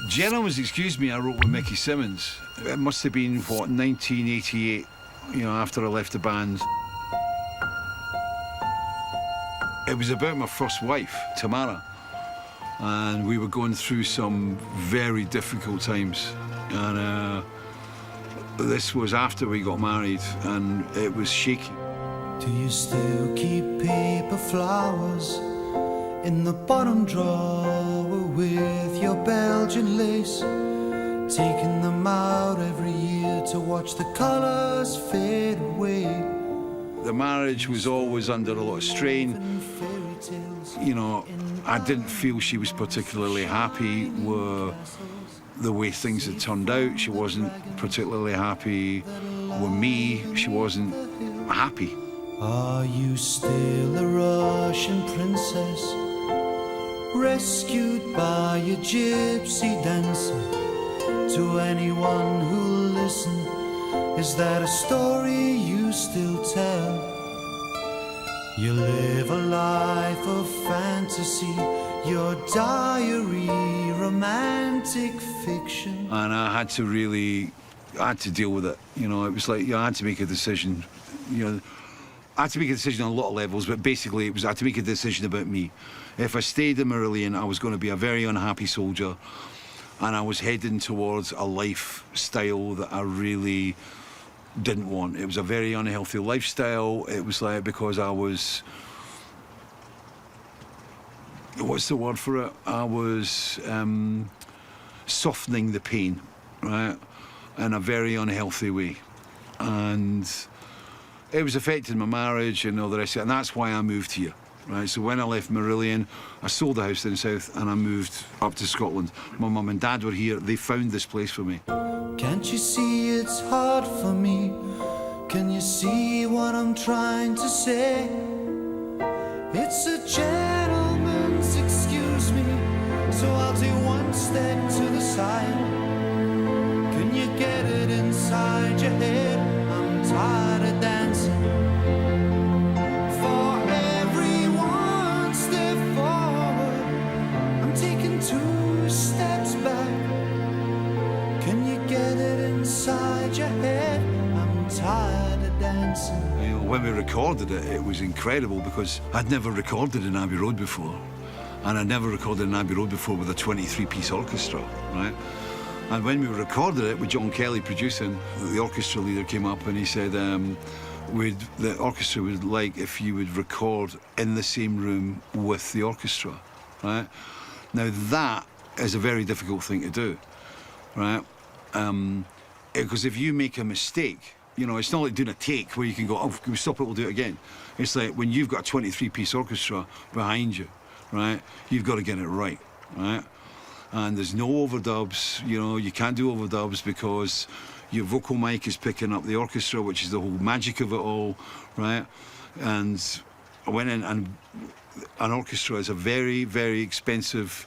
Gentlemen's Excuse Me, I wrote with Mickey Simmons. It must have been, what, 1988, you know, after I left the band. It was about my first wife, Tamara, and we were going through some very difficult times. And this was after we got married, and it was shaky. Do you still keep paper flowers in the bottom drawer with your Belgian lace? Taking them out every year to watch the colours fade away. The marriage was always under a lot of strain. You know, I didn't feel she was particularly happy with the way things had turned out. She wasn't particularly happy with me. She wasn't happy. Are you still a Russian princess, rescued by a gypsy dancer? To anyone who'll listen, is that a story you still tell? You live a life of fantasy, your diary, romantic fiction. And I had to deal with it. You know, it was like, I had to make a decision. You know, I had to make a decision on a lot of levels, but basically I had to make a decision about me. If I stayed in Marillion, I was going to be a very unhappy soldier, and I was heading towards a lifestyle that I really didn't want. It was a very unhealthy lifestyle. It was like, because I was, what's the word for it? I was softening the pain, right, in a very unhealthy way. And it was affecting my marriage and all the rest of it, and that's why I moved here, right? So when I left Marillion, I sold the house in the south and I moved up to Scotland. My mum and dad were here. They found this place for me. Can't you see it's hard for me? Can you see what I'm trying to say? It's a gentleman's excuse me, so I'll take one step to the side. Can you get it inside your head? I'm tired of dancing. For every one step forward, I'm taking 2 steps back. Can you get it inside your head? I'm tired of dancing. You know, when we recorded it, it was incredible because I'd never recorded in Abbey Road before. And I'd never recorded in Abbey Road before with a 23-piece orchestra, right? And when we recorded it with John Kelly producing, the orchestra leader came up and he said, the orchestra would like if you would record in the same room with the orchestra, right? Now that is a very difficult thing to do, right? Because if you make a mistake, you know, it's not like doing a take where you can go, oh, can we stop it, we'll do it again. It's like when you've got a 23-piece orchestra behind you, right? You've got to get it right, right? And there's no overdubs, you know, you can't do overdubs because your vocal mic is picking up the orchestra, which is the whole magic of it all, right? And I went in, and an orchestra is a very, very expensive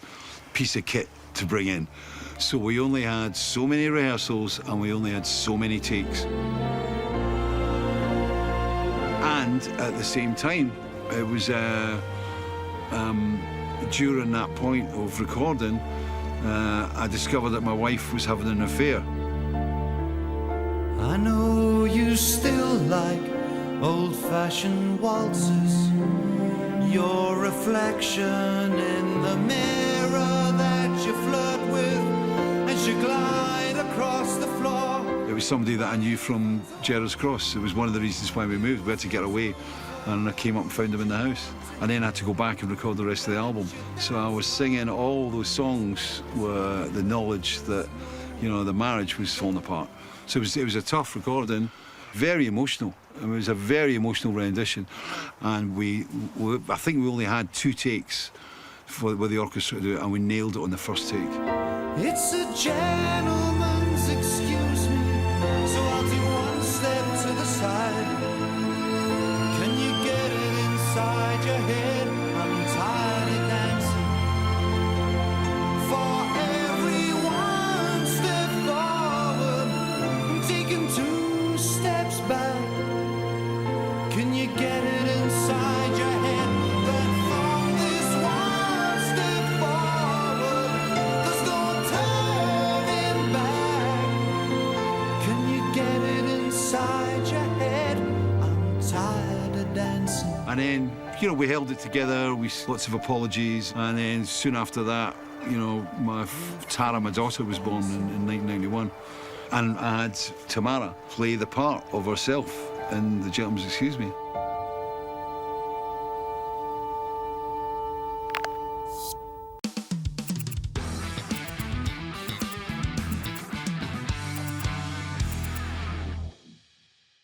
piece of kit to bring in. So we only had so many rehearsals and we only had so many takes. And at the same time, it was during that point of recording, I discovered that my wife was having an affair. I know you still like old-fashioned waltzes, your reflection in the mirror that you flirt with as you glide across the floor. It was somebody that I knew from Gerrards Cross. It was one of the reasons why we moved. We had to get away, and I came up and found him in the house. And then I had to go back and record the rest of the album. So I was singing all those songs with the knowledge that, you know, the marriage was falling apart. So it was a tough recording, very emotional. It was a very emotional rendition. And I think we only had 2 takes with the orchestra to do it, and we nailed it on the first take. It's a gentleman's excuse me, so I'll take one step to the side. Can you get it inside your head? I'm tired of dancing. For every one step forward, I'm taking 2 steps back. Can you get it inside your head? That from this one step forward, there's no time. dancing. And then, you know, we held it together, lots of apologies, and then soon after that, you know, Tara, my daughter, was born in 1991. And I had Tamara play the part of herself in The Gentleman's Excuse Me.